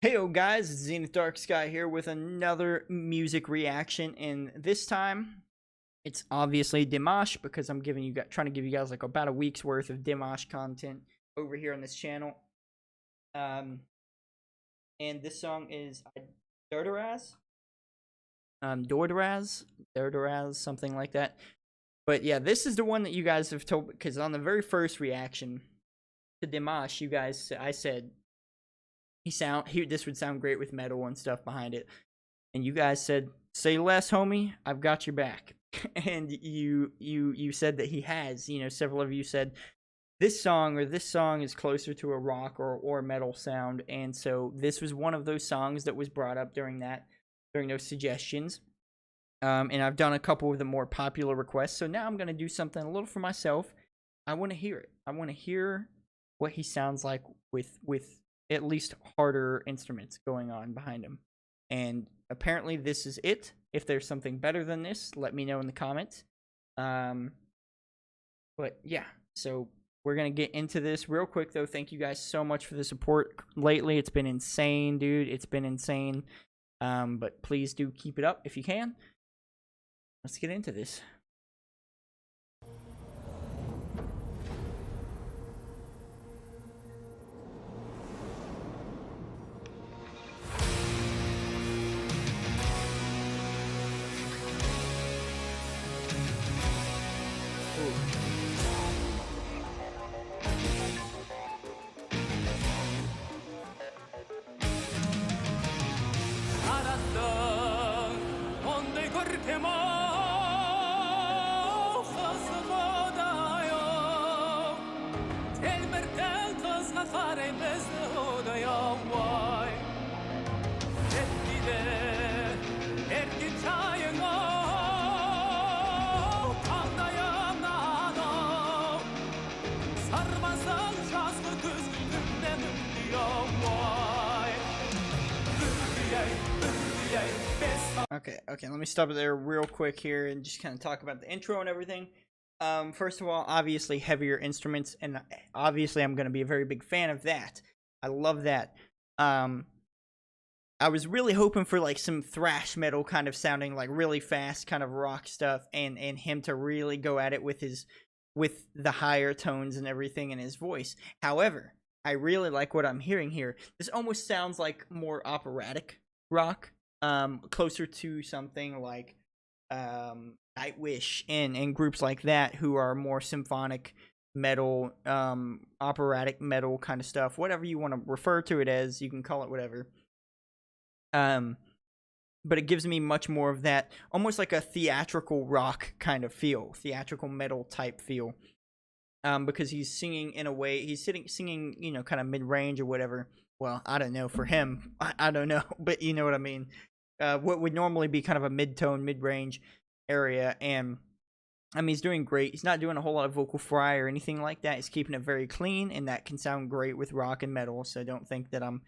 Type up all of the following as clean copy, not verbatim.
Heyo guys, it's Zenith Darksky here with another music reaction, and this time it's obviously Dimash because I'm trying to give you guys like about a week's worth of Dimash content over here on this channel. And this song is Durdaraz, Durdaraz, something like that. But yeah, this is the one that you guys have told, because on the very first reaction to Dimash, I said this would sound great with metal and stuff behind it, and you guys said, say less, homie, I've got your back. And you said that he has. Several of you said this song is closer to a rock or metal sound, and so this was one of those songs that was brought up during those suggestions. And I've done a couple of the more popular requests, so now I'm gonna do something a little for myself. I want to hear it. I want to hear what he sounds like with at least harder instruments going on behind him. And apparently this is it. If there's something better than this, let me know in the comments. But yeah, so we're going to get into this real quick though. Thank you guys so much for the support lately. It's been insane, dude. It's been insane. But please do keep it up if you can. Let's get into this. Okay, let me stop it there real quick here and just kind of talk about the intro and everything. First of all, obviously heavier instruments, and obviously I'm going to be a very big fan of that. I love that. I was really hoping for like some thrash metal kind of sounding, like really fast kind of rock stuff, and him to really go at it with the higher tones and everything in his voice. However, I really like what I'm hearing here. This almost sounds like more operatic rock. Closer to something like Nightwish and groups like that, who are more symphonic metal, operatic metal kind of stuff. Whatever you want to refer to it as, you can call it whatever. But it gives me much more of that, almost like a theatrical rock kind of feel, theatrical metal type feel. Because he's singing in a way, he's singing, kind of mid-range or whatever. Well, I don't know for him. I don't know, but you know what I mean. What would normally be kind of a mid-tone, mid-range area, and I mean, he's doing great. He's not doing a whole lot of vocal fry or anything like that. He's keeping it very clean, and that can sound great with rock and metal, so don't think that I'm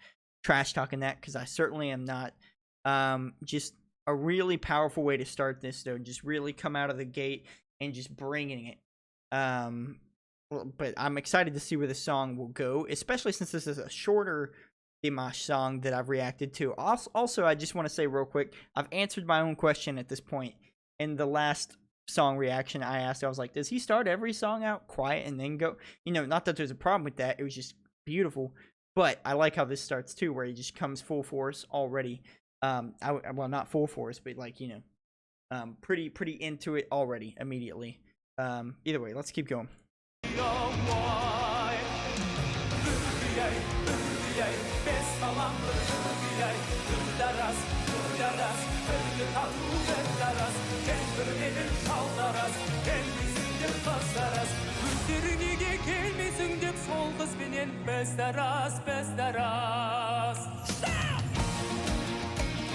trash-talking that, because I certainly am not. Just a really powerful way to start this, though. Just really come out of the gate and just bringing it. But I'm excited to see where the song will go, especially since this is a shorter Dimash song that I've reacted to. Also, I just want to say real quick, I've answered my own question at this point. In the last song reaction I asked, I was like, does he start every song out quiet and then go? Not that there's a problem with that. It was just beautiful. But I like how this starts too, where he just comes full force already. Well, not full force, but like, pretty into it already, immediately. Either way, let's keep going.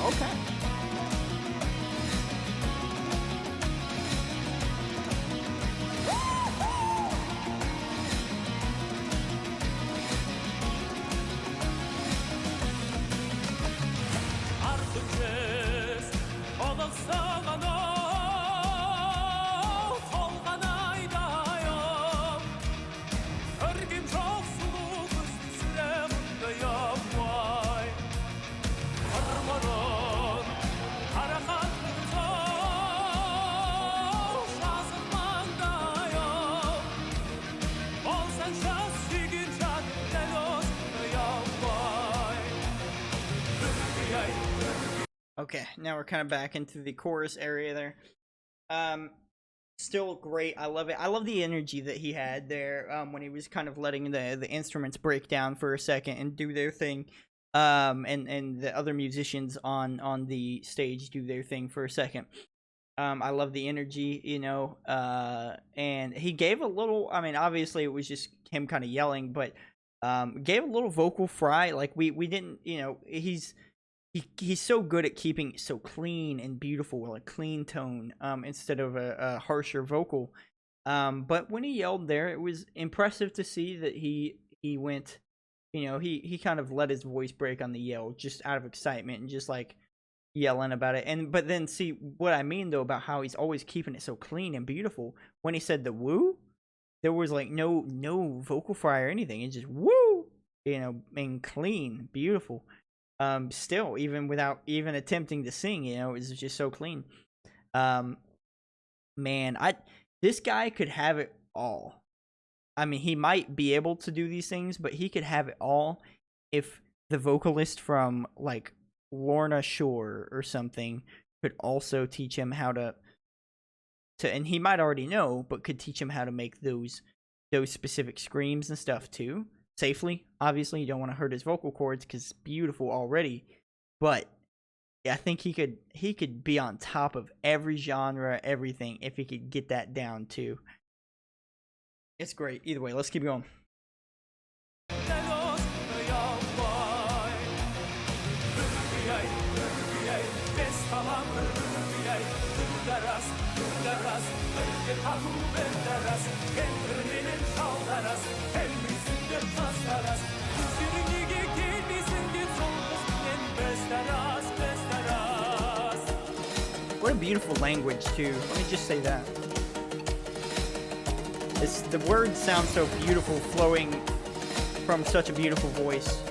Okay. Okay, now we're kind of back into the chorus area there. Um, Still great. I love it. I love the energy that he had there when he was kind of letting the instruments break down for a second and do their thing. And the other musicians on the stage do their thing for a second. I love the energy, and he gave a little. I mean, obviously it was just him kind of yelling, but gave a little vocal fry. Like we didn't, he's so good at keeping it so clean and beautiful, a clean tone, instead of a harsher vocal. But when he yelled there, it was impressive to see that he went, he kind of let his voice break on the yell just out of excitement and just like yelling about it. And but then see what I mean though about how he's always keeping it so clean and beautiful. When he said the woo, there was like no vocal fry or anything. It's just woo, and clean, beautiful. Still, even without even attempting to sing, it was just so clean. Man, this guy could have it all. I mean, he might be able to do these things, but he could have it all if the vocalist from like Lorna Shore or something could also teach him how to and he might already know, but could teach him how to make those specific screams and stuff too. Safely, obviously, you don't want to hurt his vocal cords because it's beautiful already. But yeah, I think he could be on top of every genre, everything, if he could get that down too. It's great. Either way, let's keep going. What a beautiful language too. Let me just say that. The words sound so beautiful, flowing from such a beautiful voice.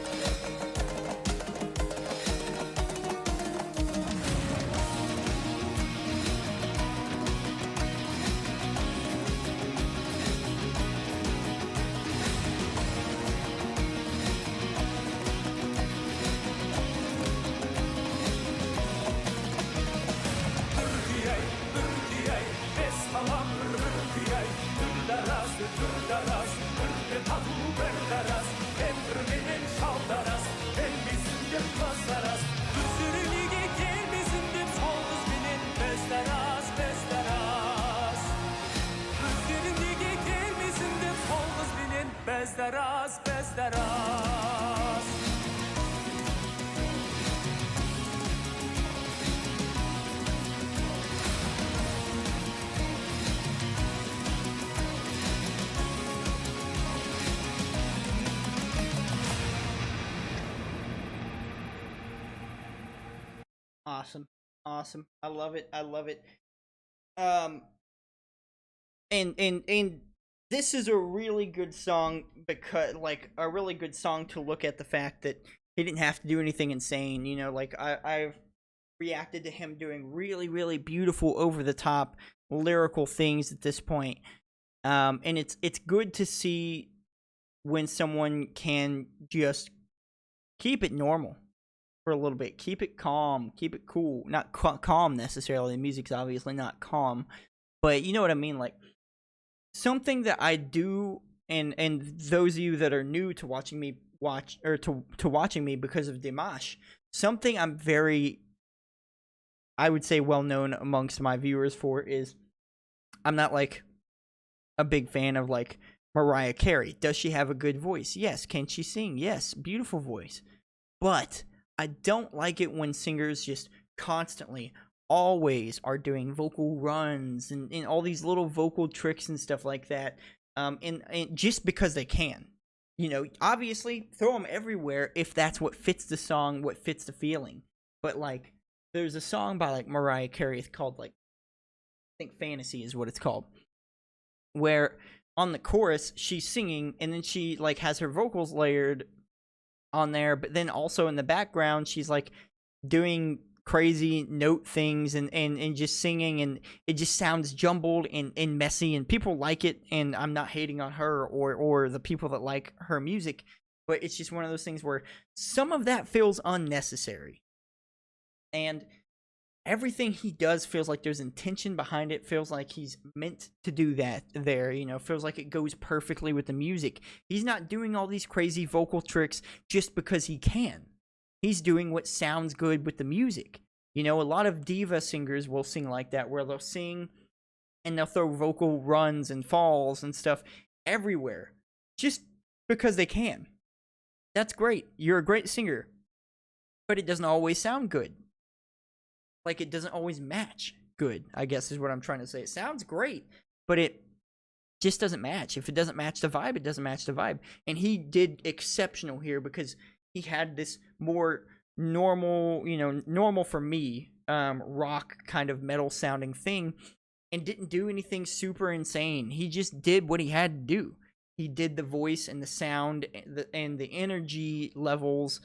Awesome. I love it. And this is a really good song, because like a really good song to look at the fact that he didn't have to do anything insane. Like I've reacted to him doing really, really beautiful, over the top lyrical things at this point. And it's good to see when someone can just keep it normal for a little bit, keep it calm, keep it cool. Not calm necessarily. The music's obviously not calm, but you know what I mean. Like something that I do, and those of you that are new to watching me to watching me because of Dimash, something I'm very, I would say, well known amongst my viewers for is I'm not like a big fan of like Mariah Carey. Does she have a good voice? Yes. Can she sing? Yes. Beautiful voice. But I don't like it when singers just constantly, always are doing vocal runs and all these little vocal tricks and stuff like that. And just because they can. Obviously throw them everywhere if that's what fits the song, what fits the feeling. But like, there's a song by like Mariah Carey, it's called like, I think Fantasy is what it's called, where on the chorus she's singing and then she like has her vocals layered on there, but then also in the background she's like doing crazy note things and just singing, and it just sounds jumbled and messy, and people like it, and I'm not hating on her or the people that like her music, but it's just one of those things where some of that feels unnecessary. And everything he does feels like there's intention behind it, feels like he's meant to do that there, feels like it goes perfectly with the music. He's not doing all these crazy vocal tricks just because he can. He's doing what sounds good with the music. A lot of diva singers will sing like that, where they'll sing and they'll throw vocal runs and falls and stuff everywhere just because they can. That's great. You're a great singer, but it doesn't always sound good. Like, it doesn't always match good, I guess is what I'm trying to say. It sounds great, but it just doesn't match. If it doesn't match the vibe, it doesn't match the vibe. And he did exceptional here because he had this more normal, normal for me, rock kind of metal sounding thing, and didn't do anything super insane. He just did what he had to do. He did the voice and the sound and the energy levels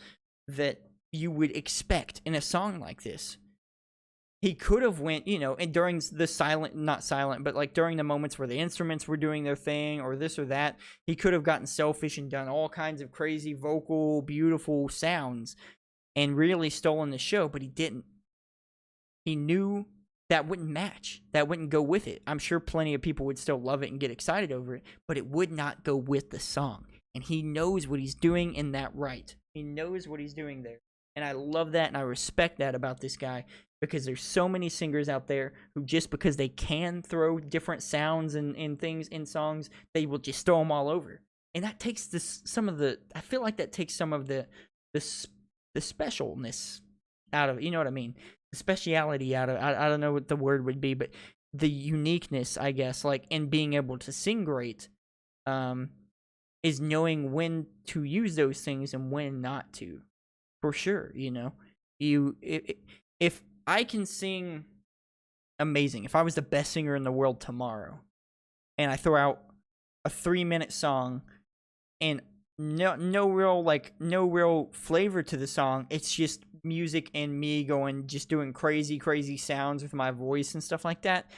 that you would expect in a song like this. He could have went, and during the not silent, but like during the moments where the instruments were doing their thing or this or that, he could have gotten selfish and done all kinds of crazy vocal, beautiful sounds and really stolen the show, but he didn't. He knew that wouldn't match. That wouldn't go with it. I'm sure plenty of people would still love it and get excited over it, but it would not go with the song. And he knows what he's doing in that right. He knows what he's doing there. And I love that and I respect that about this guy, because there's so many singers out there who, just because they can throw different sounds and things in songs, they will just throw them all over. And that takes I feel like that takes some of the specialness out of, you know what I mean? The speciality out of, I don't know what the word would be, but the uniqueness, I guess, like, in being able to sing great, is knowing when to use those things and when not to, for sure. If I can sing amazing, if I was the best singer in the world tomorrow, and I throw out a 3-minute song and no real flavor to the song, it's just music and me just doing crazy sounds with my voice and stuff like that,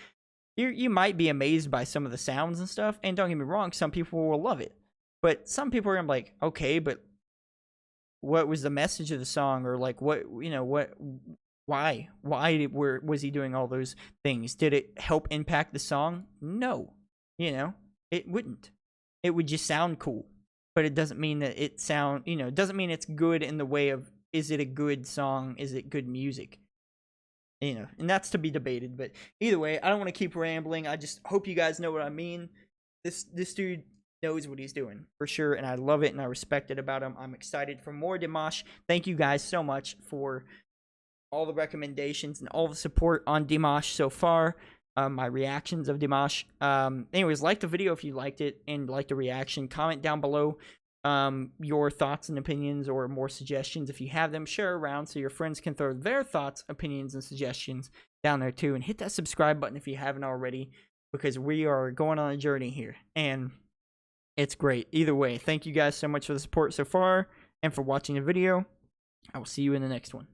you might be amazed by some of the sounds and stuff. And don't get me wrong, some people will love it, but some people are gonna be like, okay, but what was the message of the song? Or like, why was he doing all those things? Did it help impact the song? No. It wouldn't. It would just sound cool, but it doesn't mean that it doesn't mean it's good in the way of, is it a good song? Is it good music? And that's to be debated. But either way, I don't want to keep rambling. I just hope you guys know what I mean. This dude knows what he's doing, for sure, and I love it and I respect it about him. I'm excited for more Dimash. Thank you guys so much for all the recommendations and all the support on Dimash so far. My reactions of Dimash. Anyways, like the video if you liked it and like the reaction. Comment down below your thoughts and opinions, or more suggestions if you have them. Share around so your friends can throw their thoughts, opinions, and suggestions down there too. And hit that subscribe button if you haven't already, because we are going on a journey here and it's great. Either way, thank you guys so much for the support so far and for watching the video. I will see you in the next one.